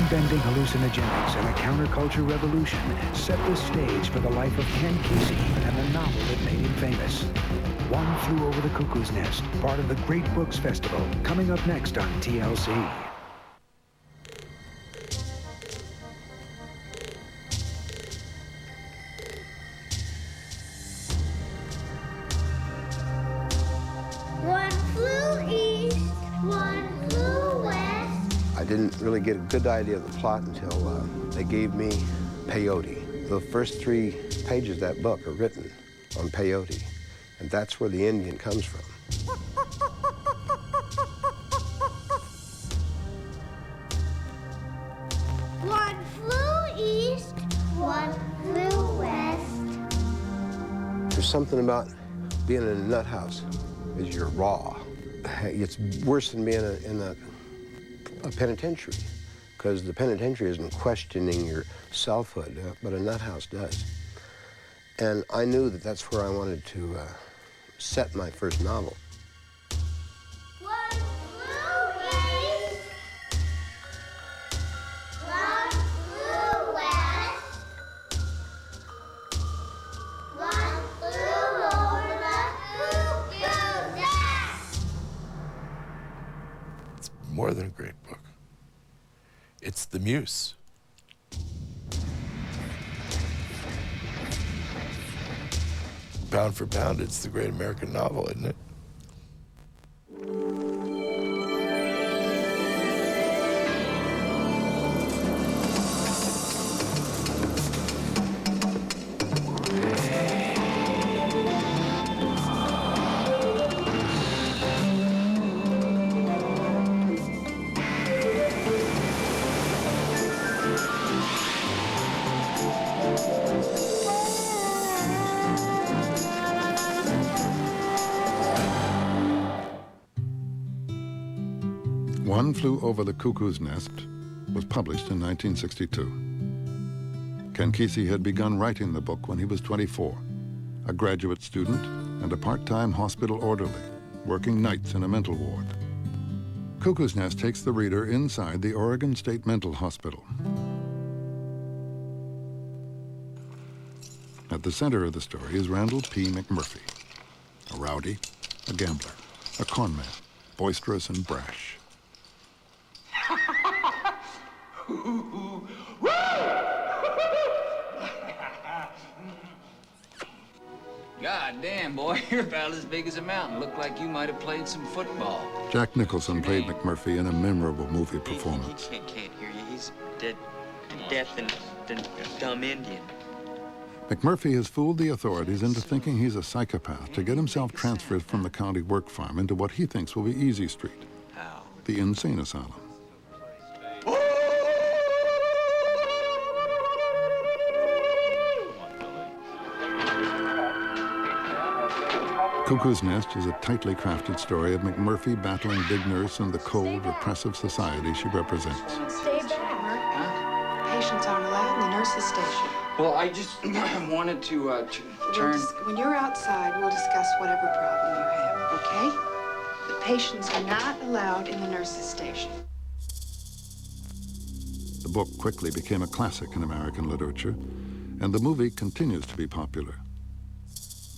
mind-bending hallucinogenics and a counterculture revolution set the stage for the life of Ken Kesey and the novel that made him famous. One Flew Over the Cuckoo's Nest, part of the Great Books Festival, coming up next on TLC. One flew east, one flew west. I didn't really get a good idea of the plot until they gave me peyote. The first 3 pages of that book are written on peyote, and that's where the Indian comes from. One flew east, one flew west. There's something about being in a nut house is you're raw. It's worse than being in a penitentiary, because the penitentiary isn't questioning your selfhood, but a nut house does. And I knew that that's where I wanted to set my first novel. One flew east, one flew west, one flew over the cuckoo's nest. It's more than a great book. It's the muse. Pound for pound, it's the great American novel, isn't it? One Flew Over the Cuckoo's Nest was published in 1962. Ken Kesey had begun writing the book when he was 24, a graduate student and a part-time hospital orderly, working nights in a mental ward. Cuckoo's Nest takes the reader inside the Oregon State Mental Hospital. At the center of the story is Randall P. McMurphy, a rowdy, a gambler, a conman, boisterous and brash. God damn, boy, you're about as big as a mountain. Looked like you might have played some football. Jack Nicholson played McMurphy in a memorable movie performance. He can't hear you. He's deaf and dumb Indian. McMurphy has fooled the authorities into thinking he's a psychopath to get himself transferred from the county work farm into what he thinks will be Easy Street, the insane asylum. Cuckoo's Nest is a tightly crafted story of McMurphy battling Big Nurse and the cold, repressive society she represents. Stay back. Patients aren't allowed in the nurse's station. Well, I just wanted to turn... When you're outside, we'll discuss whatever problem you have, okay? The patients are not allowed in the nurse's station. The book quickly became a classic in American literature, and the movie continues to be popular.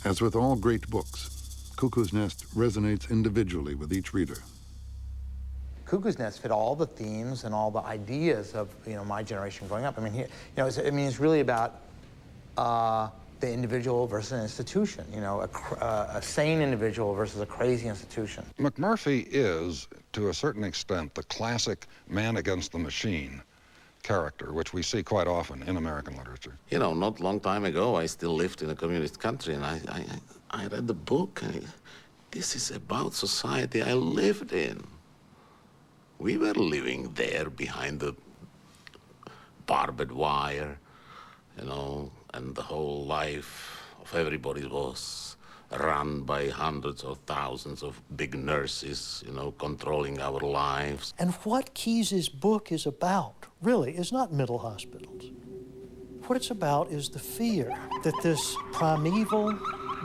As with all great books, Cuckoo's Nest resonates individually with each reader. Cuckoo's Nest fit all the themes and all the ideas of my generation growing up. I mean, it's really about the individual versus an institution. A sane individual versus a crazy institution. McMurphy is, to a certain extent, the classic man against the machine character, which we see quite often in American literature. Not a long time ago, I still lived in a communist country, and I read the book. This is about society I lived in. We were living there behind the barbed wire, and the whole life of everybody was run by hundreds or thousands of big nurses, controlling our lives. And what Kesey's book is about, really, is not mental hospitals. What it's about is the fear that this primeval,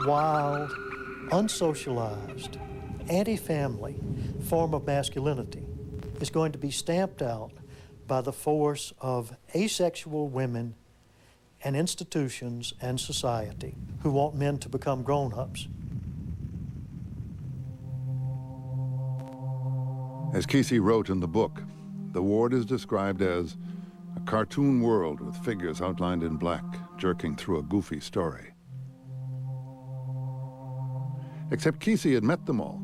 wild, unsocialized, anti-family form of masculinity is going to be stamped out by the force of asexual women and institutions and society who want men to become grown-ups. As Kesey wrote in the book, the ward is described as a cartoon world with figures outlined in black, jerking through a goofy story. Except Kesey had met them all.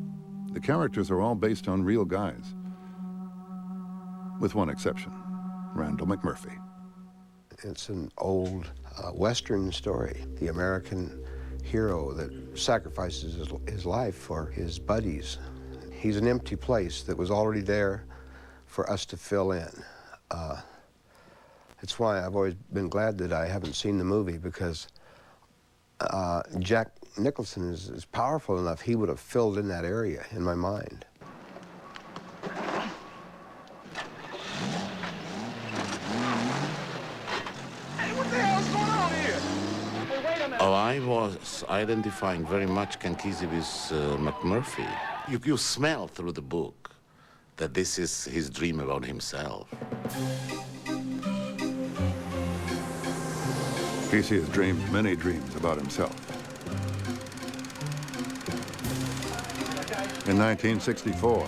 The characters are all based on real guys. With one exception, Randall McMurphy. It's an old Western story. The American hero that sacrifices his life for his buddies. He's an empty place that was already there for us to fill in. It's why I've always been glad that I haven't seen the movie, because Jack Nicholson is powerful enough. He would have filled in that area in my mind. Oh, I was identifying very much Ken Kesey with McMurphy. You smell through the book that this is his dream about himself. Kesey has dreamed many dreams about himself. In 1964,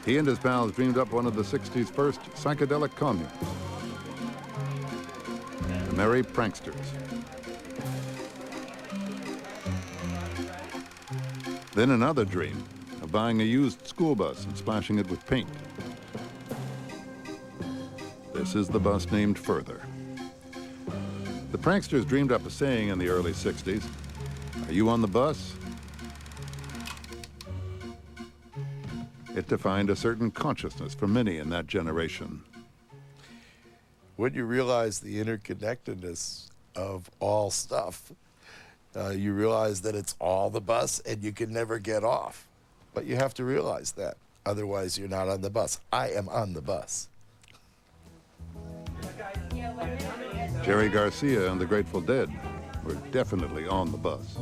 he and his pals dreamed up one of the 60s first psychedelic communes, the Merry Pranksters. Then another dream of buying a used school bus and splashing it with paint. This is the bus named Further. The pranksters dreamed up a saying in the early 60s, "Are you on the bus?" It defined a certain consciousness for many in that generation. When you realize the interconnectedness of all stuff, you realize that it's all the bus and you can never get off. But you have to realize that. Otherwise, you're not on the bus. I am on the bus. Jerry Garcia and the Grateful Dead were definitely on the bus.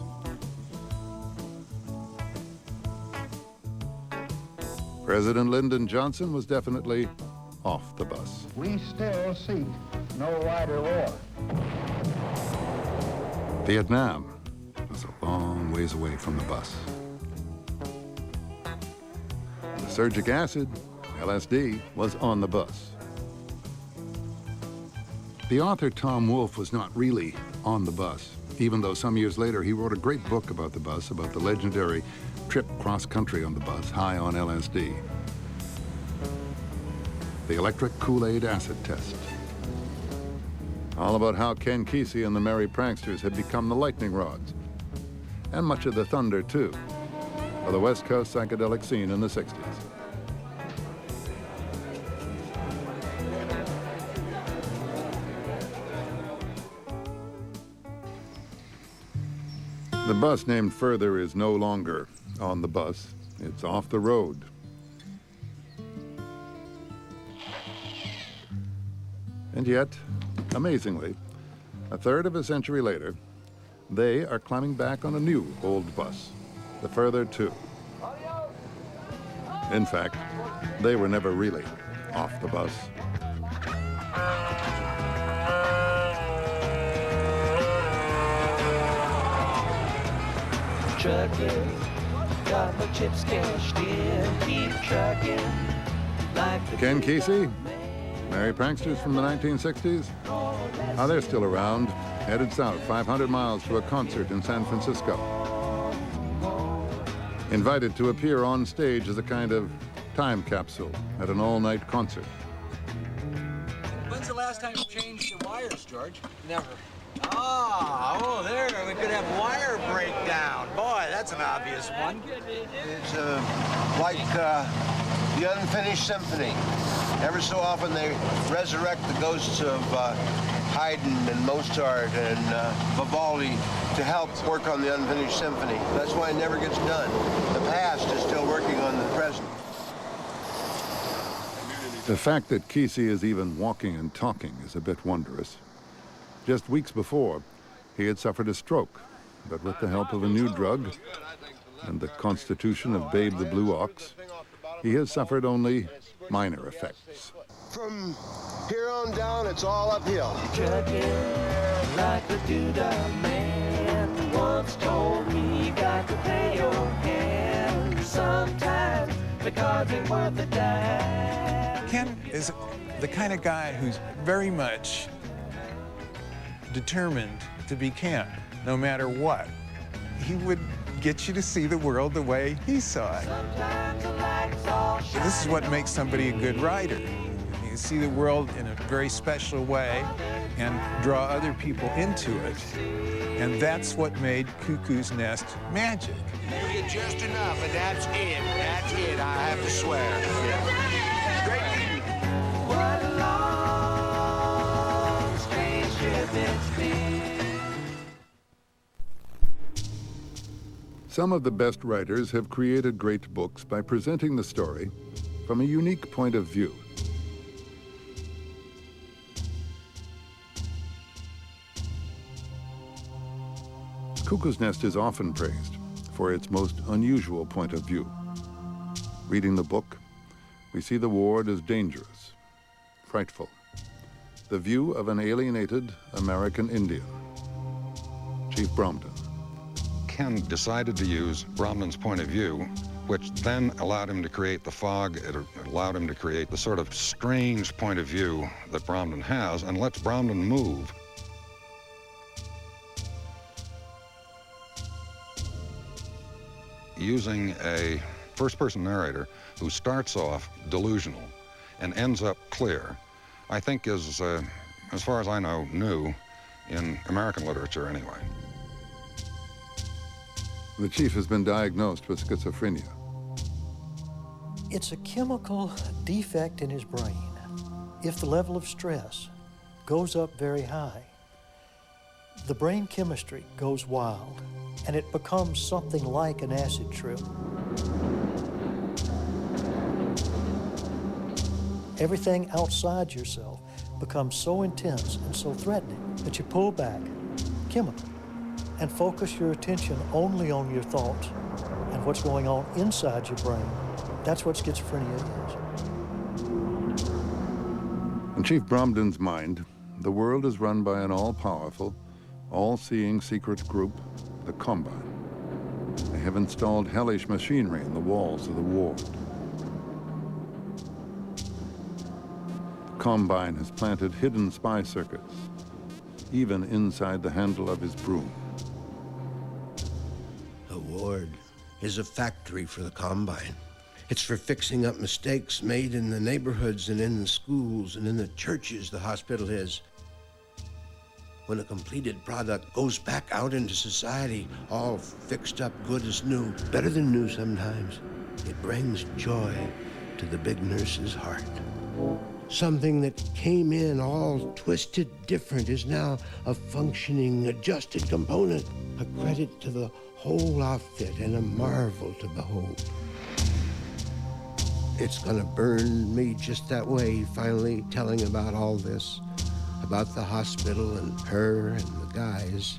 President Lyndon Johnson was definitely off the bus. We still seek no wider war. Vietnam was a long ways away from the bus. Lysergic acid, LSD, was on the bus. The author Tom Wolfe was not really on the bus, even though some years later he wrote a great book about the bus, about the legendary trip cross-country on the bus, high on LSD. The electric Kool-Aid acid test. All about how Ken Kesey and the Merry Pranksters had become the lightning rods, and much of the thunder, too, for the West Coast psychedelic scene in the 60s. The bus named Further is no longer on the bus. It's off the road. And yet, amazingly, a third of a century later, they are climbing back on a new old bus, the Further 2. In fact, they were never really off the bus. Trucking, got my chips cashed in, keep trucking. Like Ken Kesey, Merry Pranksters from the 1960s? Oh, they're still around, headed south 500 miles to a concert in San Francisco. Invited to appear on stage as a kind of time capsule at an all-night concert. When's the last time you changed the wires, George? Never. Oh, there, we could have wire breakdown. Boy, that's an obvious one. It's like the Unfinished Symphony. Every so often they resurrect the ghosts of Haydn and Mozart and Vivaldi to help work on the Unfinished Symphony. That's why it never gets done. The past is still working on the present. The fact that Kesey is even walking and talking is a bit wondrous. Just weeks before, he had suffered a stroke, but with the help of a new drug and the constitution of Babe the Blue Ox, he has suffered only minor effects. From here on down, it's all uphill. Trucking like the Duda man once told me, you got to pay your hand sometimes because it's worth a dime. Ken is the kind of guy who's very much determined to be Ken, no matter what. He would get you to see the world the way he saw it. This is what makes somebody a good writer. You see the world in a very special way and draw other people into it. And that's what made Cuckoo's Nest magic. You get just enough, and that's it. That's it, I have to swear. Great reading. What a long, strange trip it's been. Some of the best writers have created great books by presenting the story from a unique point of view. Cuckoo's Nest is often praised for its most unusual point of view. Reading the book, we see the ward as dangerous, frightful, the view of an alienated American Indian, Chief Bromden. Ken decided to use Bromden's point of view, which then allowed him to create the fog. It allowed him to create the sort of strange point of view that Bromden has, and lets Bromden move. Using a first-person narrator who starts off delusional and ends up clear, I think is, as far as I know, new in American literature anyway. The chief has been diagnosed with schizophrenia. It's a chemical defect in his brain. If the level of stress goes up very high, the brain chemistry goes wild, and it becomes something like an acid trip. Everything outside yourself becomes so intense and so threatening that you pull back, chemical, and focus your attention only on your thoughts and what's going on inside your brain. That's what schizophrenia is. In Chief Bromden's mind, the world is run by an all-powerful, all-seeing secret group, the Combine. They have installed hellish machinery in the walls of the ward. The Combine has planted hidden spy circuits, even inside the handle of his broom. The ward is a factory for the Combine. It's for fixing up mistakes made in the neighborhoods and in the schools and in the churches the hospital is. When a completed product goes back out into society, all fixed up good as new, better than new sometimes, it brings joy to the big nurse's heart. Something that came in all twisted different is now a functioning, adjusted component, a credit to the whole outfit and a marvel to behold. It's gonna burn me just that way, finally telling about all this, about the hospital and her and the guys,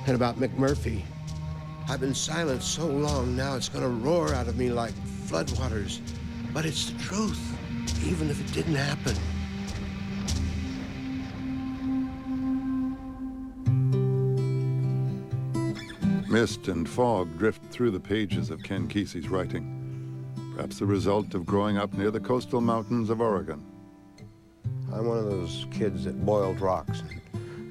and about McMurphy. I've been silent so long now it's gonna roar out of me like floodwaters, but it's the truth, even if it didn't happen. Mist and fog drift through the pages of Ken Kesey's writing, perhaps the result of growing up near the coastal mountains of Oregon. I'm one of those kids that boiled rocks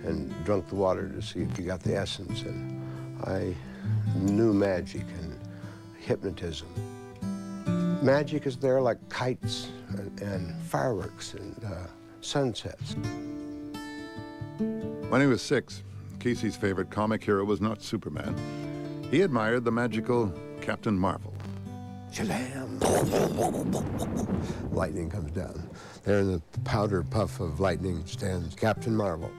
and drunk the water to see if you got the essence, and I knew magic and hypnotism. Magic is there like kites and fireworks and sunsets. When he was 6, Kesey's favorite comic hero was not Superman. He admired the magical Captain Marvel. Shazam! Lightning comes down. There in the powder puff of lightning stands Captain Marvel.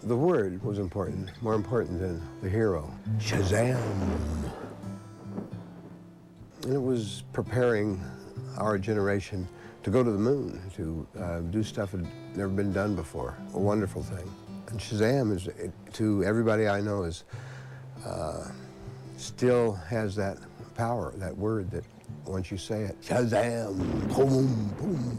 The word was important, more important than the hero. Shazam! And it was preparing our generation to go to the moon, to do stuff that had never been done before. A wonderful thing. And Shazam is, to everybody I know, is still has that power, that word that Once you say it, Shazam, boom, boom,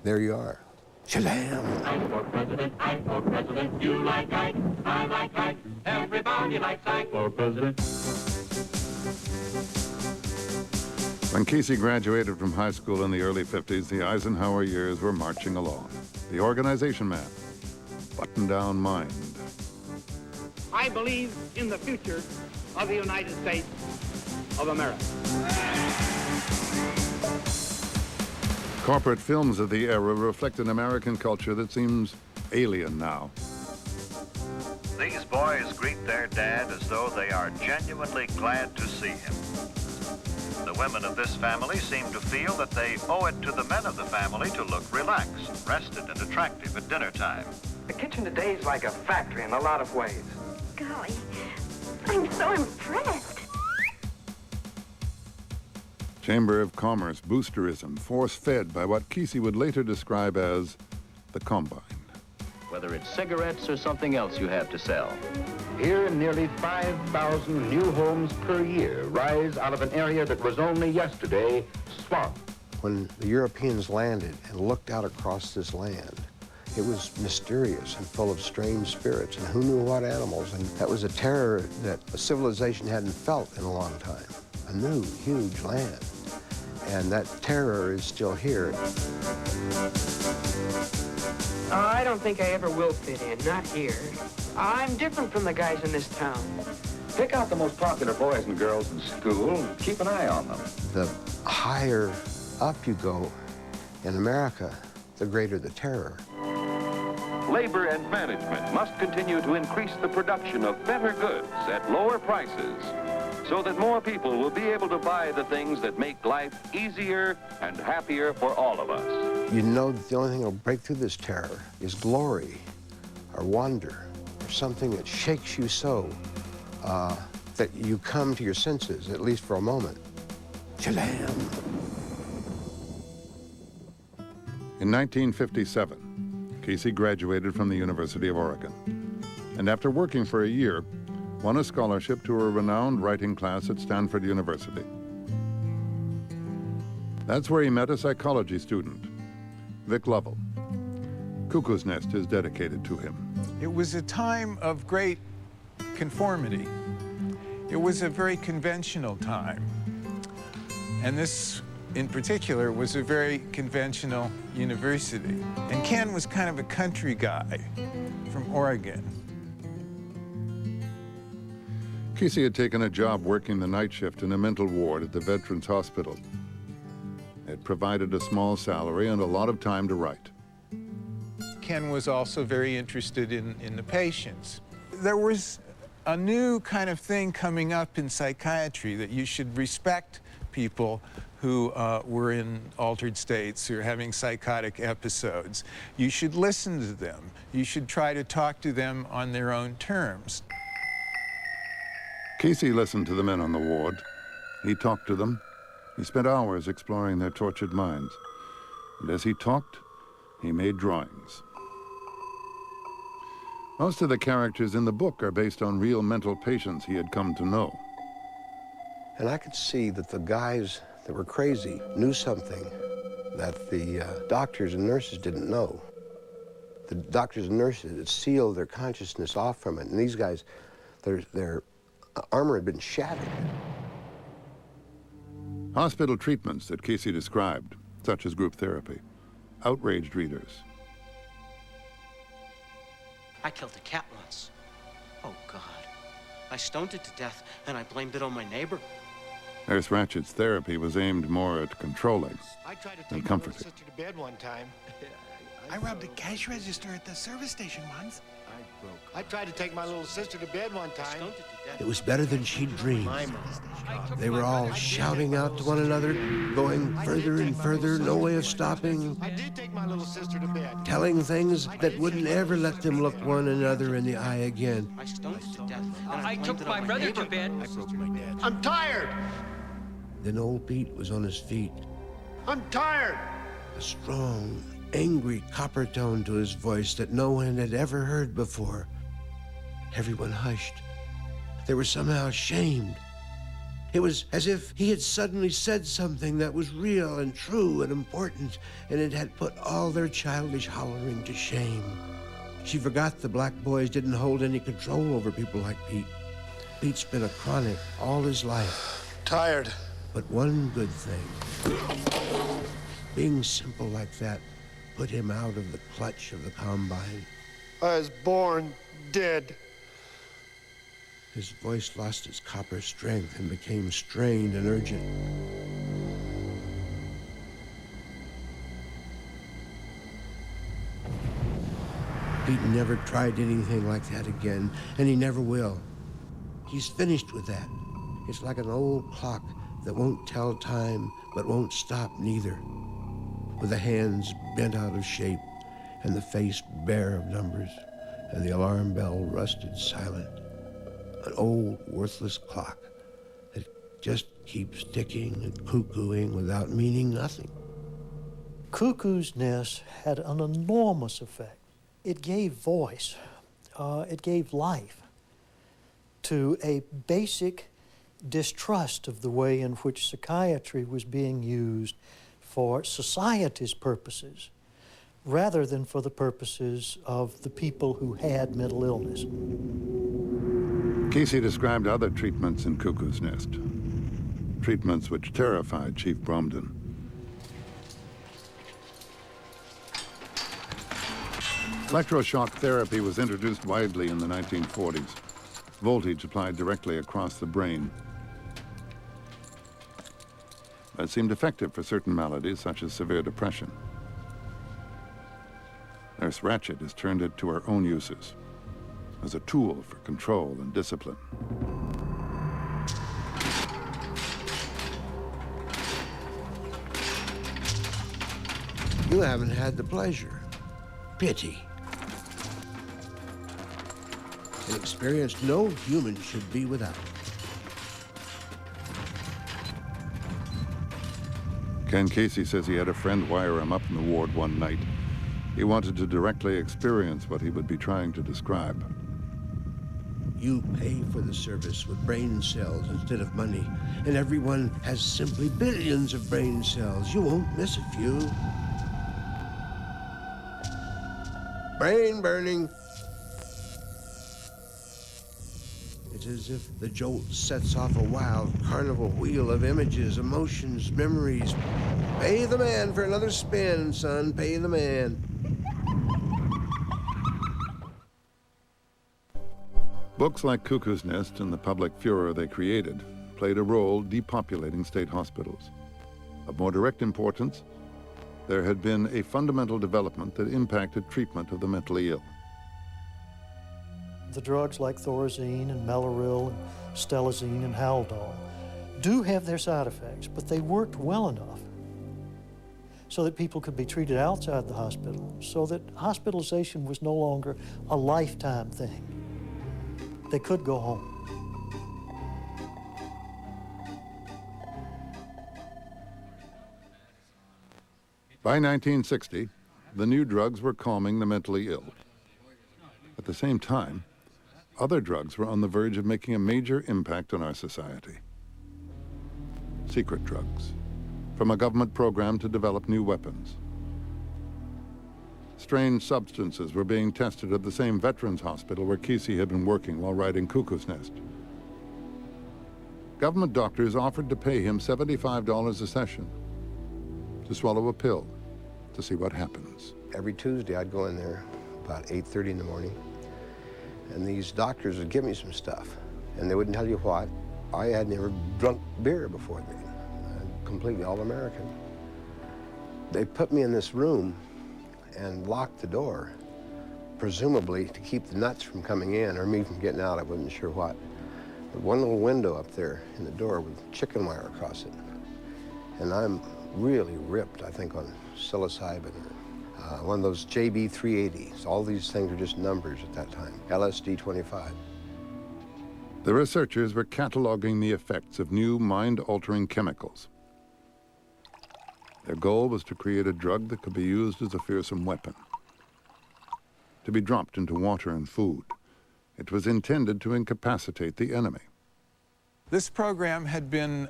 there you are. Shazam. I'm for president, I'm for president. You like Ike, I like Ike. Everybody likes Ike for president. When Kesey graduated from high school in the early 50s, the Eisenhower years were marching along. The organization man, button-down mind. I believe in the future of the United States of America. Corporate films of the era reflect an American culture that seems alien now. These boys greet their dad as though they are genuinely glad to see him. The women of this family seem to feel that they owe it to the men of the family to look relaxed, rested, and attractive at dinner time. The kitchen today is like a factory in a lot of ways. Golly, I'm so impressed. Chamber of Commerce boosterism, force-fed by what Kesey would later describe as the Combine. Whether it's cigarettes or something else you have to sell. Here, nearly 5,000 new homes per year rise out of an area that was only yesterday swamp. When the Europeans landed and looked out across this land, it was mysterious and full of strange spirits, and who knew what animals, and that was a terror that a civilization hadn't felt in a long time. A new, huge land. And that terror is still here. I don't think I ever will fit in, not here. I'm different from the guys in this town. Pick out the most popular boys and girls in school and keep an eye on them. The higher up you go in America, the greater the terror. Labor and management must continue to increase the production of better goods at lower prices so that more people will be able to buy the things that make life easier and happier for all of us. You know that the only thing that will break through this terror is glory or wonder or something that shakes you so that you come to your senses, at least for a moment. Shalam! In 1957, Kesey graduated from the University of Oregon, and after working for a year, won a scholarship to a renowned writing class at Stanford University. That's where he met a psychology student, Vic Lovell. Cuckoo's Nest is dedicated to him. It was a time of great conformity. It was a very conventional time. And this, in particular, was a very conventional university. And Ken was kind of a country guy from Oregon. Kesey had taken a job working the night shift in a mental ward at the Veterans Hospital. It provided a small salary and a lot of time to write. Ken was also very interested in the patients. There was a new kind of thing coming up in psychiatry, that you should respect people who were in altered states or having psychotic episodes. You should listen to them. You should try to talk to them on their own terms. Kesey listened to the men on the ward. He talked to them. He spent hours exploring their tortured minds. And as he talked, he made drawings. Most of the characters in the book are based on real mental patients he had come to know. And I could see that the guys that were crazy knew something that the doctors and nurses didn't know. The doctors and nurses had sealed their consciousness off from it, and these guys, their armor had been shattered. Hospital treatments that Kesey described, such as group therapy, outraged readers. I killed a cat once. Oh, God. I stoned it to death, and I blamed it on my neighbor. Nurse Ratchet's therapy was aimed more at controlling I tried to than take my little comforting. sister to bed one time. I robbed a cash register at the service station once. I tried to take my little sister to bed one time. It was better than she'd dreamed. They were all shouting out to one another, going further and further, no way of stopping, I did take my little sister to bed. telling things that wouldn't ever let them look one another in the eye again. I stoned it to death, and I blamed took it my on brother neighbor. to bed. I'm tired. Then old Pete was on his feet, I'm tired. a strong, angry copper tone to his voice that no one had ever heard before. Everyone hushed. They were somehow ashamed. It was as if he had suddenly said something that was real and true and important, and it had put all their childish hollering to shame. She forgot the black boys didn't hold any control over people like Pete. Pete's been a chronic all his life. Tired. But one good thing, being simple like that put him out of the clutch of the Combine. I was born dead. His voice lost its copper strength and became strained and urgent. Pete never tried anything like that again, and he never will. He's finished with that. It's like an old clock that won't tell time, but won't stop neither. With the hands bent out of shape, and the face bare of numbers, and the alarm bell rusted silent. An old, worthless clock that just keeps ticking and cuckooing without meaning nothing. Cuckoo's Nest had an enormous effect. It gave voice, it gave life to a basic distrust of the way in which psychiatry was being used for society's purposes, rather than for the purposes of the people who had mental illness. Kesey described other treatments in Cuckoo's Nest, treatments which terrified Chief Bromden. Electroshock therapy was introduced widely in the 1940s. Voltage applied directly across the brain. It seemed effective for certain maladies, such as severe depression. Nurse Ratched has turned it to her own uses, as a tool for control and discipline. You haven't had the pleasure. Pity. An experience no human should be without. Ken Kesey says he had a friend wire him up in the ward one night. He wanted to directly experience what he would be trying to describe. You pay for the service with brain cells instead of money, and everyone has simply billions of brain cells. You won't miss a few. Brain burning. It's as if the jolt sets off a wild carnival wheel of images, emotions, memories. Pay the man for another spin, son. Pay the man. Books like Cuckoo's Nest and the public furor they created played a role depopulating state hospitals. Of more direct importance, there had been a fundamental development that impacted treatment of the mentally ill. The drugs like Thorazine and Mellaril and Stelazine and Haldol do have their side effects, but they worked well enough so that people could be treated outside the hospital, so that hospitalization was no longer a lifetime thing. They could go home. By 1960, the new drugs were calming the mentally ill. At the same time, other drugs were on the verge of making a major impact on our society. Secret drugs, from a government program to develop new weapons. Strange substances were being tested at the same veterans hospital where Kesey had been working while writing Cuckoo's Nest. Government doctors offered to pay him $75 a session to swallow a pill to see what happens. Every Tuesday, I'd go in there about 8:30 in the morning, and these doctors would give me some stuff, and they wouldn't tell you what. I had never drunk beer before then. I'm completely all-American. They put me in this room and locked the door, presumably to keep the nuts from coming in or me from getting out. I wasn't sure what. But one little window up there in the door with chicken wire across it. And I'm really ripped, I think, on psilocybin, one of those JB 380s. All these things are just numbers at that time. LSD 25. The researchers were cataloging the effects of new mind-altering chemicals. Their goal was to create a drug that could be used as a fearsome weapon. To be dropped into water and food, it was intended to incapacitate the enemy. This program had been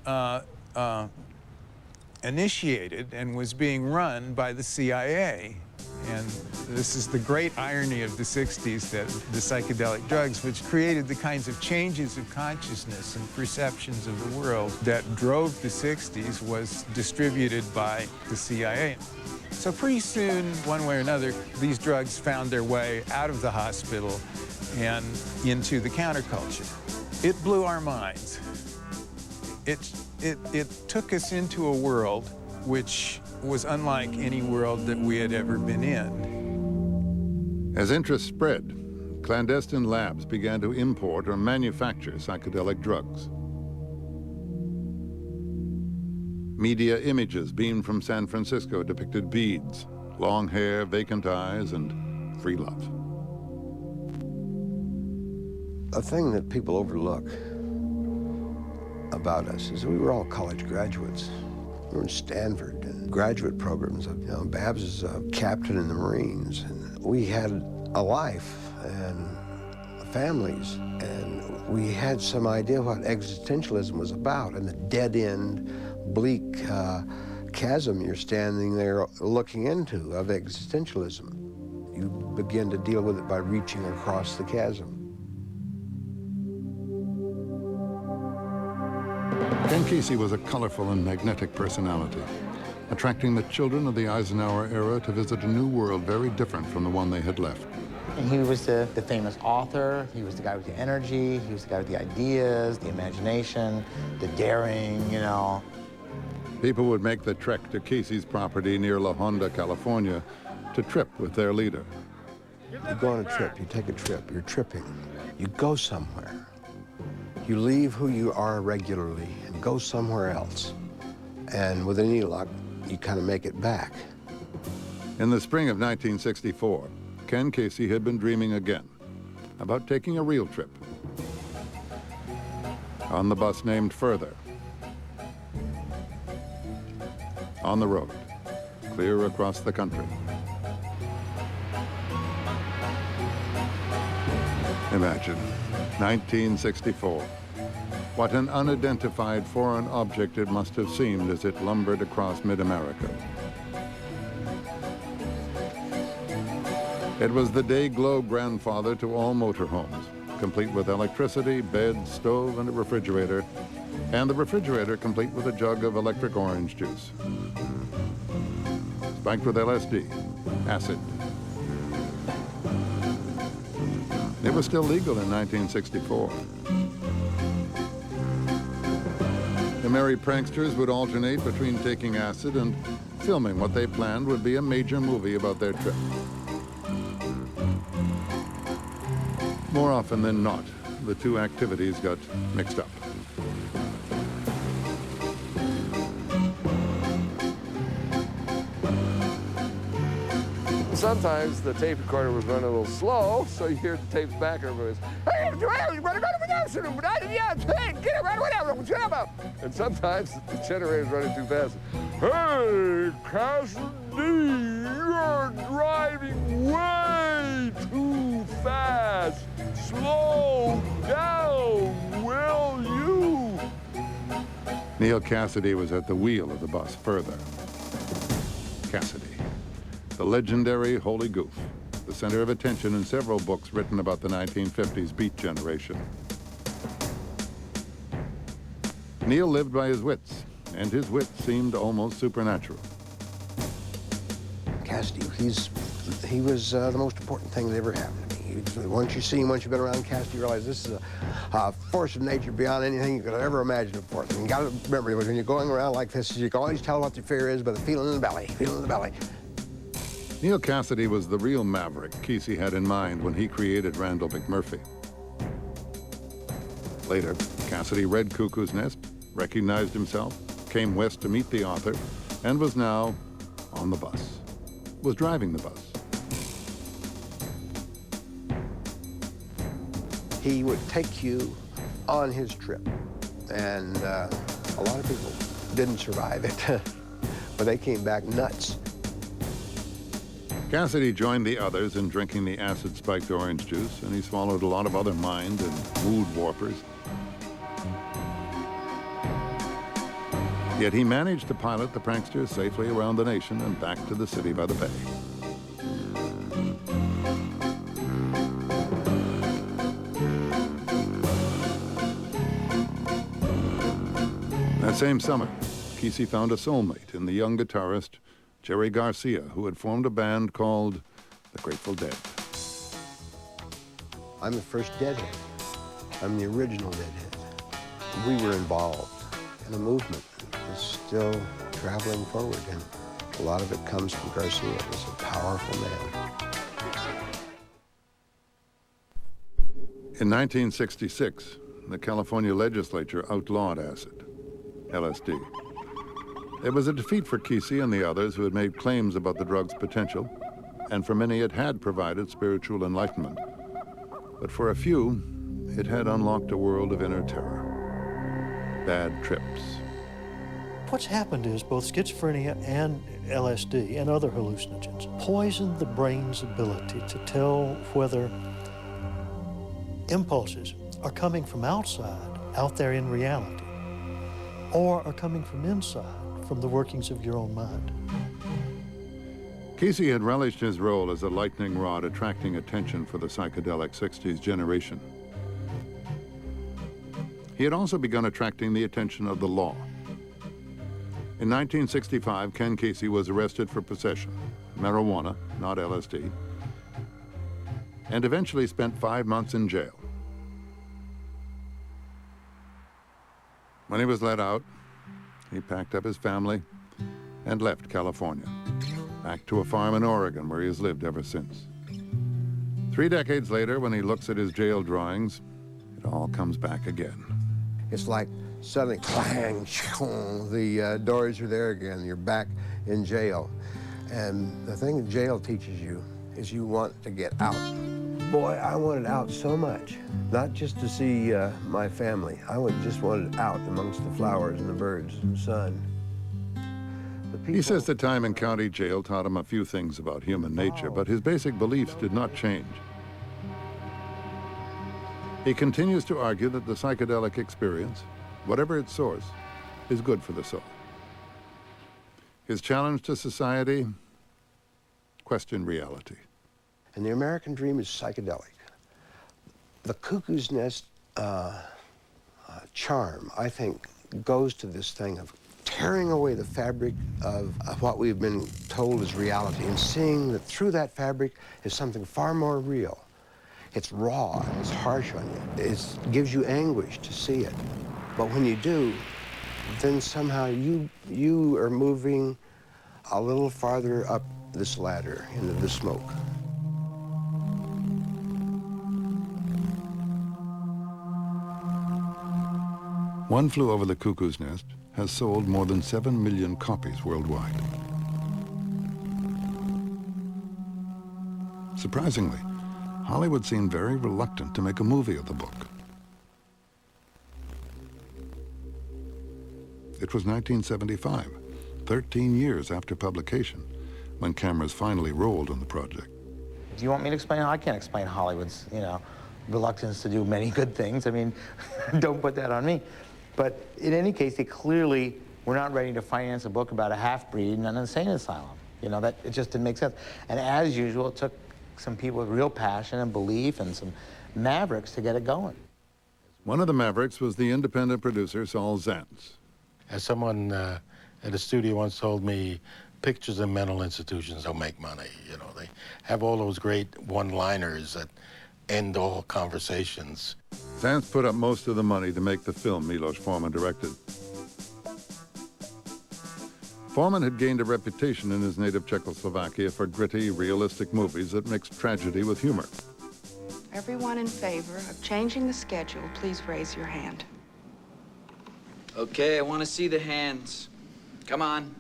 initiated and was being run by the CIA. And this is the great irony of the 60s, that the psychedelic drugs, which created the kinds of changes of consciousness and perceptions of the world that drove the 60s, was distributed by the CIA. So pretty soon, one way or another, these drugs found their way out of the hospital and into the counterculture. It blew our minds. It took us into a world which was unlike any world that we had ever been in. As interest spread, clandestine labs began to import or manufacture psychedelic drugs. Media images beamed from San Francisco depicted beads, long hair, vacant eyes, and free love. A thing that people overlook about us is we were all college graduates. We were in Stanford and graduate programs. Babs is a captain in the Marines. And we had a life and families, and we had some idea what existentialism was about and the dead-end, bleak chasm you're standing there looking into of existentialism. You begin to deal with it by reaching across the chasm. Ken Kesey was a colorful and magnetic personality, attracting the children of the Eisenhower era to visit a new world very different from the one they had left. And he was the famous author. He was the guy with the energy. He was the guy with the ideas, the imagination, the daring, you know. People would make the trek to Kesey's property near La Honda, California, to trip with their leader. You go on a trip, you take a trip, you're tripping. You go somewhere. You leave who you are regularly and go somewhere else. And with any luck, you kind of make it back. In the spring of 1964, Ken Kesey had been dreaming again about taking a real trip. On the bus named Further. On the road, clear across the country. Imagine, 1964. What an unidentified foreign object it must have seemed as it lumbered across mid-America. It was the day-glow grandfather to all motorhomes, complete with electricity, bed, stove, and a refrigerator, and the refrigerator complete with a jug of electric orange juice. Spiked with LSD, acid. It was still legal in 1964. The merry pranksters would alternate between taking acid and filming what they planned would be a major movie about their trip. More often than not, the two activities got mixed up. Sometimes the tape recorder was running a little slow, so you hear the tapes back and everybody's, hey, Joel, you better go to the accident, but I didn't, yeah, hey, get it right, whatever, shut up. And sometimes the generator's running too fast. Hey, Cassidy, you're driving way too fast. Slow down, will you? Neal Cassidy was at the wheel of the bus Further. Cassidy, the legendary Holy Goof, the center of attention in several books written about the 1950s Beat generation. Neal lived by his wits, and his wits seemed almost supernatural. Cassidy, he was the most important thing that ever happened to me. Once you see him, once you've been around Cassidy, you realize this is a force of nature beyond anything you could ever imagine of force. And you gotta remember, when you're going around like this, you can always tell what the fear is by the feeling in the belly, feeling in the belly. Neal Cassidy was the real maverick Kesey had in mind when he created Randall McMurphy. Later, Cassidy read Cuckoo's Nest, recognized himself, came west to meet the author, and was now on the bus, was driving the bus. He would take you on his trip, and a lot of people didn't survive it, but they came back nuts. Cassidy joined the others in drinking the acid-spiked orange juice, and he swallowed a lot of other mind and mood warpers. Yet he managed to pilot the pranksters safely around the nation and back to the city by the bay. That same summer, Kesey found a soulmate in the young guitarist Jerry Garcia, who had formed a band called the Grateful Dead. I'm the first Deadhead. I'm the original Deadhead. We were involved in a movement that's still traveling forward, and a lot of it comes from Garcia. He's a powerful man. In 1966, the California legislature outlawed acid, LSD. It was a defeat for Kesey and the others who had made claims about the drug's potential, and for many it had provided spiritual enlightenment. But for a few, it had unlocked a world of inner terror. Bad trips. What's happened is both schizophrenia and LSD and other hallucinogens poison the brain's ability to tell whether impulses are coming from outside, out there in reality, or are coming from inside, from the workings of your own mind. Kesey had relished his role as a lightning rod attracting attention for the psychedelic 60s generation. He had also begun attracting the attention of the law. In 1965, Ken Kesey was arrested for possession, marijuana, not LSD, and eventually spent 5 months in jail. When he was let out, he packed up his family and left California, back to a farm in Oregon where he has lived ever since. 3 decades later, when he looks at his jail drawings, it all comes back again. It's like suddenly, clang, the doors are there again. You're back in jail. And the thing that jail teaches you is you want to get out. Boy, I wanted out so much. Not just to see my family. Just wanted out amongst the flowers and the birds and the sun. He says the time in county jail taught him a few things about human nature, but his basic beliefs did not change. He continues to argue that the psychedelic experience, whatever its source, is good for the soul. His challenge to society: question reality. And the American dream is psychedelic. The Cuckoo's Nest charm, I think, goes to this thing of tearing away the fabric of what we've been told is reality and seeing that through that fabric is something far more real. It's raw and it's harsh on you. It gives you anguish to see it. But when you do, then somehow you are moving a little farther up this ladder into the smoke. One Flew Over the Cuckoo's Nest has sold more than 7 million copies worldwide. Surprisingly, Hollywood seemed very reluctant to make a movie of the book. It was 1975, 13 years after publication, when cameras finally rolled on the project. Do you want me to explain? I can't explain Hollywood's, reluctance to do many good things. I mean, don't put that on me. But in any case, they clearly were not ready to finance a book about a half-breed in an insane asylum. That it just didn't make sense. And as usual, it took some people with real passion and belief and some mavericks to get it going. One of the mavericks was the independent producer, Saul Zaentz. As someone at a studio once told me, pictures in mental institutions don't make money. They have all those great one-liners that end all conversations. Zaentz put up most of the money to make the film Milos Forman directed. Forman had gained a reputation in his native Czechoslovakia for gritty, realistic movies that mixed tragedy with humor. Everyone in favor of changing the schedule, please raise your hand. Okay, I want to see the hands. Come on.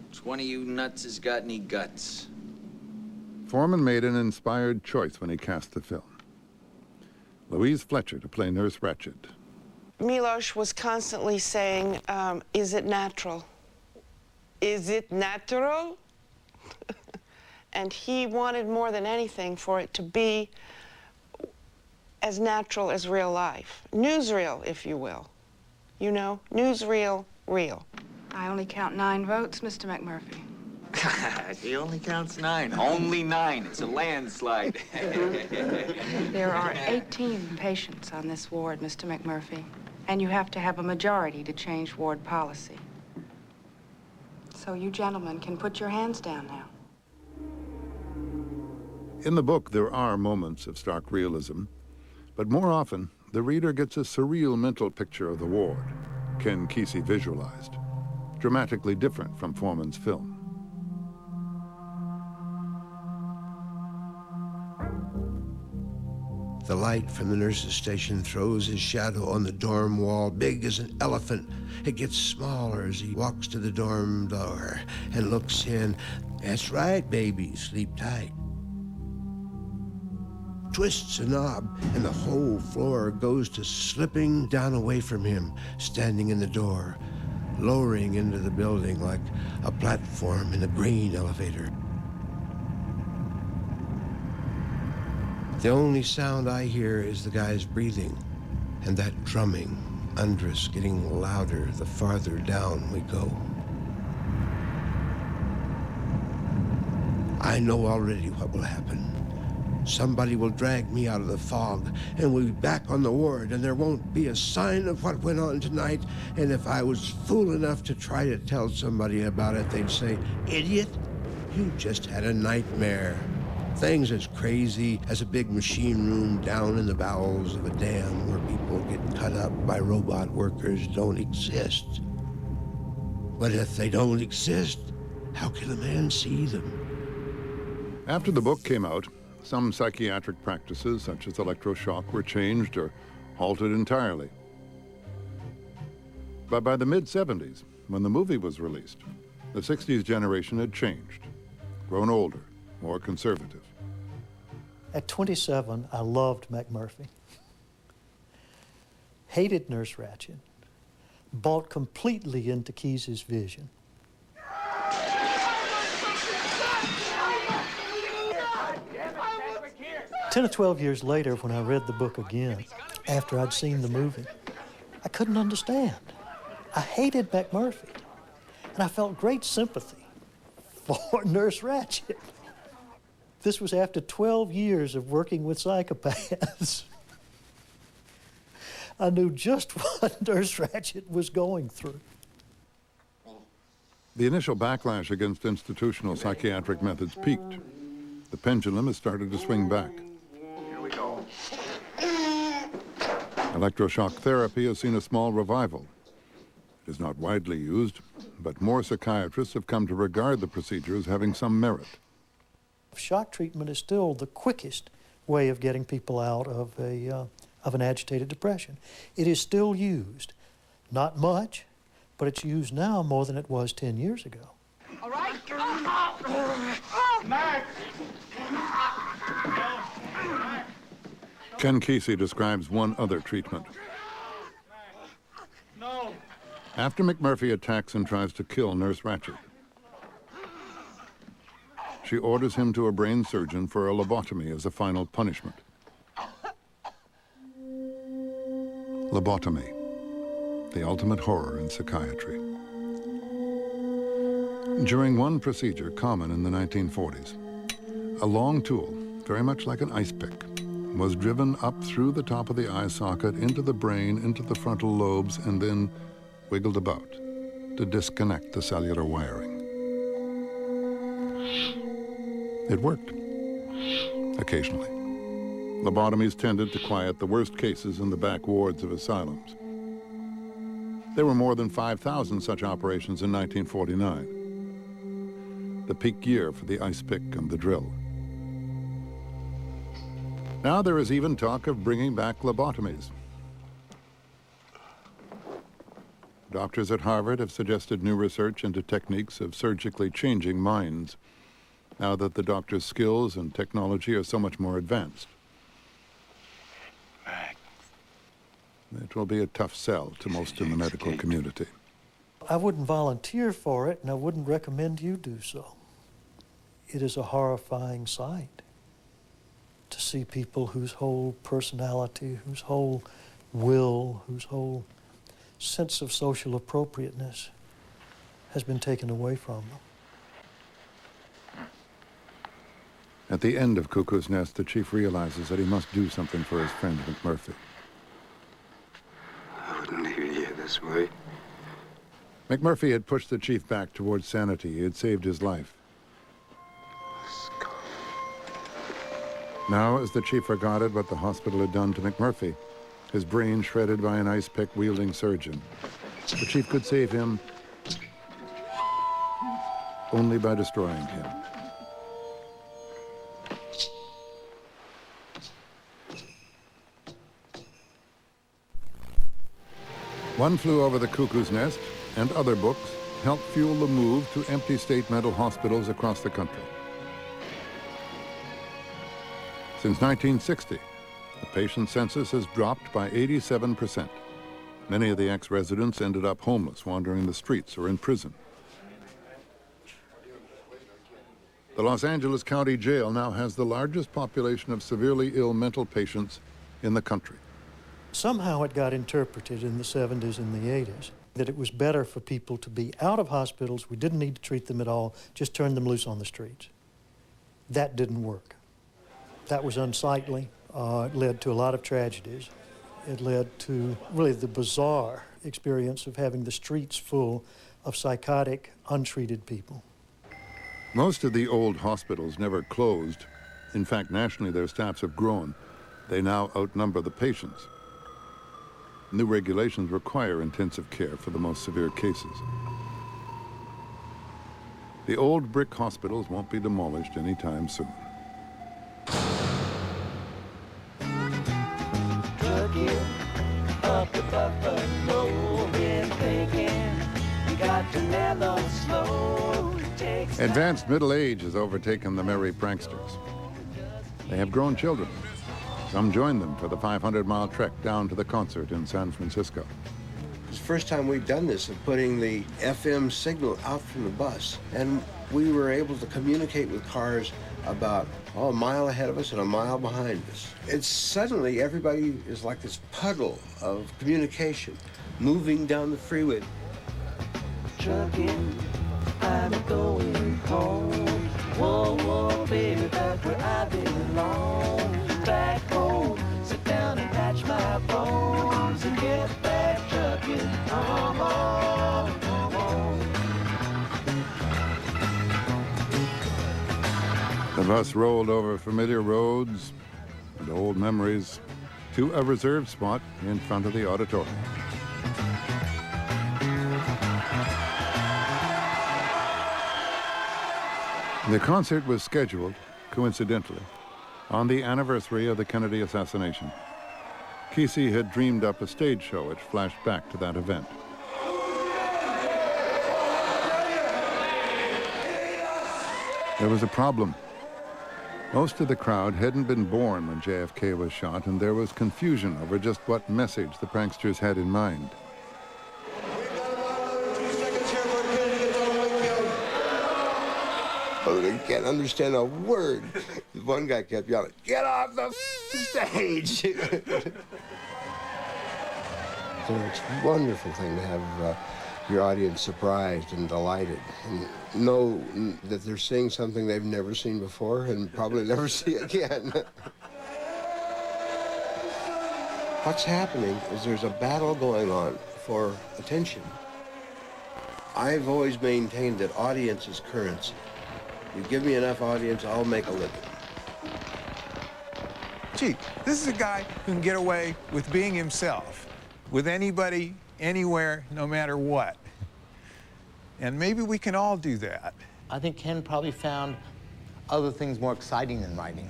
Which one of you nuts has got any guts? Forman made an inspired choice when he cast the film. Louise Fletcher to play Nurse Ratched. Milos was constantly saying, is it natural? Is it natural? And he wanted more than anything for it to be as natural as real life. Newsreel, if you will. Newsreel, real. I only count 9 votes, Mr. McMurphy. He only counts 9. Only 9. It's a landslide. There are 18 patients on this ward, Mr. McMurphy, and you have to have a majority to change ward policy. So you gentlemen can put your hands down now. In the book, there are moments of stark realism, but more often, the reader gets a surreal mental picture of the ward Ken Kesey visualized, dramatically different from Foreman's film. The light from the nurse's station throws his shadow on the dorm wall, big as an elephant. It gets smaller as he walks to the dorm door and looks in. That's right, baby, sleep tight. Twists a knob, and the whole floor goes to slipping down away from him, standing in the door, lowering into the building like a platform in a grain elevator. The only sound I hear is the guy's breathing and that drumming under us getting louder the farther down we go. I know already what will happen. Somebody will drag me out of the fog, and we'll be back on the ward, and there won't be a sign of what went on tonight. And if I was fool enough to try to tell somebody about it, they'd say, "Idiot, you just had a nightmare." Things as crazy as a big machine room down in the bowels of a dam where people get cut up by robot workers don't exist. But if they don't exist, how can a man see them? After the book came out, some psychiatric practices, such as electroshock, were changed or halted entirely. But by the mid-70s, when the movie was released, the 60s generation had changed, grown older, more conservative. At 27, I loved McMurphy. Hated Nurse Ratched. Bought completely into Kesey's vision. 10 or 12 years later, when I read the book again, after I'd seen the movie, I couldn't understand. I hated McMurphy, and I felt great sympathy for Nurse Ratched. This was after 12 years of working with psychopaths. I knew just what Nurse Ratched was going through. The initial backlash against institutional psychiatric methods peaked. The pendulum has started to swing back. Here we go. Electroshock therapy has seen a small revival. It is not widely used, but more psychiatrists have come to regard the procedure as having some merit. Shock treatment is still the quickest way of getting people out of an agitated depression. It is still used. Not much, but it's used now more than it was 10 years ago. All right. Max. Ken Kesey describes one other treatment. No. After McMurphy attacks and tries to kill Nurse Ratched, she orders him to a brain surgeon for a lobotomy as a final punishment. Lobotomy, the ultimate horror in psychiatry. During one procedure common in the 1940s, a long tool, very much like an ice pick, was driven up through the top of the eye socket into the brain, into the frontal lobes, and then wiggled about to disconnect the cellular wiring. It worked, occasionally. Lobotomies tended to quiet the worst cases in the back wards of asylums. There were more than 5,000 such operations in 1949, the peak year for the ice pick and the drill. Now there is even talk of bringing back lobotomies. Doctors at Harvard have suggested new research into techniques of surgically changing minds, now that the doctor's skills and technology are so much more advanced. It will be a tough sell to most in the medical community. I wouldn't volunteer for it, and I wouldn't recommend you do so. It is a horrifying sight to see people whose whole personality, whose whole will, whose whole sense of social appropriateness has been taken away from them. At the end of Cuckoo's Nest, the chief realizes that he must do something for his friend McMurphy. I wouldn't leave you here this way. McMurphy had pushed the chief back towards sanity. He had saved his life. Now, as the chief regarded what the hospital had done to McMurphy, his brain shredded by an ice pick wielding surgeon, the chief could save him only by destroying him. One Flew Over the Cuckoo's Nest and other books helped fuel the move to empty state mental hospitals across the country. Since 1960, the patient census has dropped by 87%. Many of the ex-residents ended up homeless, wandering the streets or in prison. The Los Angeles County Jail now has the largest population of severely ill mental patients in the country. Somehow it got interpreted in the 70s and the 80s that it was better for people to be out of hospitals. We didn't need to treat them at all, just turn them loose on the streets. That didn't work. That was unsightly. It led to a lot of tragedies. It led to really the bizarre experience of having the streets full of psychotic, untreated people. Most of the old hospitals never closed. In fact, nationally, their staffs have grown. They now outnumber the patients. New regulations require intensive care for the most severe cases. The old brick hospitals won't be demolished anytime soon. Up the Buffalo, been thinking, you got to mellow slow. Advanced middle age has overtaken the merry pranksters. They have grown children. Some join them for the 500-mile trek down to the concert in San Francisco. It's the first time we've done this, of putting the FM signal out from the bus. And we were able to communicate with cars about a mile ahead of us and a mile behind us. It's suddenly everybody is like this puddle of communication moving down the freeway. Trucking, I'm going home. Whoa, whoa, baby, back where I belong. Back home, sit down and patch my bones and get back trucking. Come on, come on. The bus rolled over familiar roads and old memories to a reserved spot in front of the auditorium. The concert was scheduled, coincidentally, on the anniversary of the Kennedy assassination. Kesey had dreamed up a stage show which flashed back to that event. There was a problem. Most of the crowd hadn't been born when JFK was shot, and there was confusion over just what message the pranksters had in mind. Oh, they can't understand a word. One guy kept yelling, "Get off the stage!" So it's a wonderful thing to have your audience surprised and delighted and know that they're seeing something they've never seen before and probably never see again. What's happening is there's a battle going on for attention. I've always maintained that audience is currency. You give me enough audience, I'll make a living. Gee, this is a guy who can get away with being himself, with anybody, anywhere, no matter what. And maybe we can all do that. I think Ken probably found other things more exciting than writing.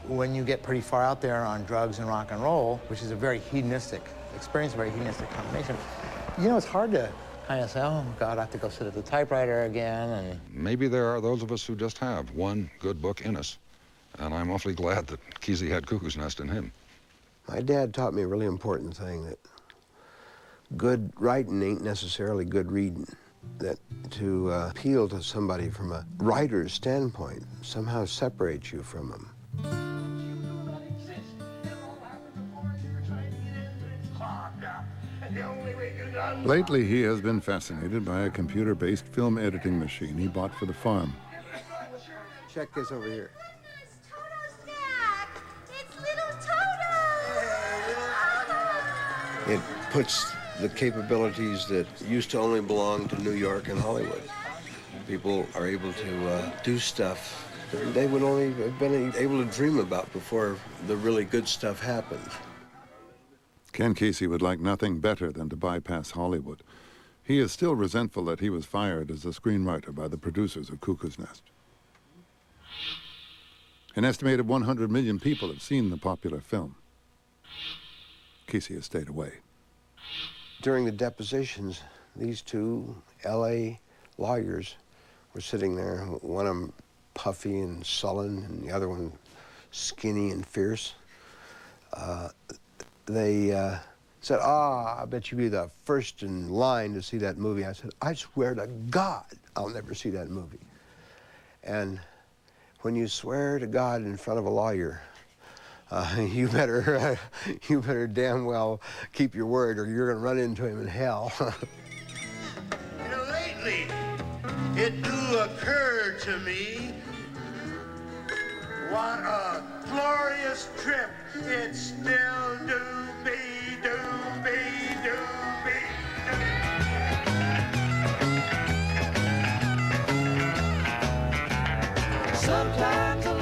When you get pretty far out there on drugs and rock and roll, which is a very hedonistic experience, a very hedonistic combination, you know, it's hard to kind of say, oh, God, I have to go sit at the typewriter again. And maybe there are those of us who just have one good book in us. And I'm awfully glad that Kesey had Cuckoo's Nest in him. My dad taught me a really important thing, that good writing ain't necessarily good reading. That to appeal to somebody from a writer's standpoint somehow separates you from them. The only way to Lately, he has been fascinated by a computer-based film editing machine he bought for the farm. Check this over here. It puts the capabilities that used to only belong to New York and Hollywood. People are able to do stuff that they would only have been able to dream about before the really good stuff happened. Ken Kesey would like nothing better than to bypass Hollywood. He is still resentful that he was fired as a screenwriter by the producers of Cuckoo's Nest. An estimated 100 million people have seen the popular film. Kesey has stayed away. During the depositions, these two LA lawyers were sitting there, one of them puffy and sullen, and the other one skinny and fierce. They said, I bet you'd be the first in line to see that movie. I said, I swear to God, I'll never see that movie. And when you swear to God in front of a lawyer, you better damn well keep your word, or you're gonna run into him in hell. You know, lately, it do occur to me what a glorious trip it still do be. Sometimes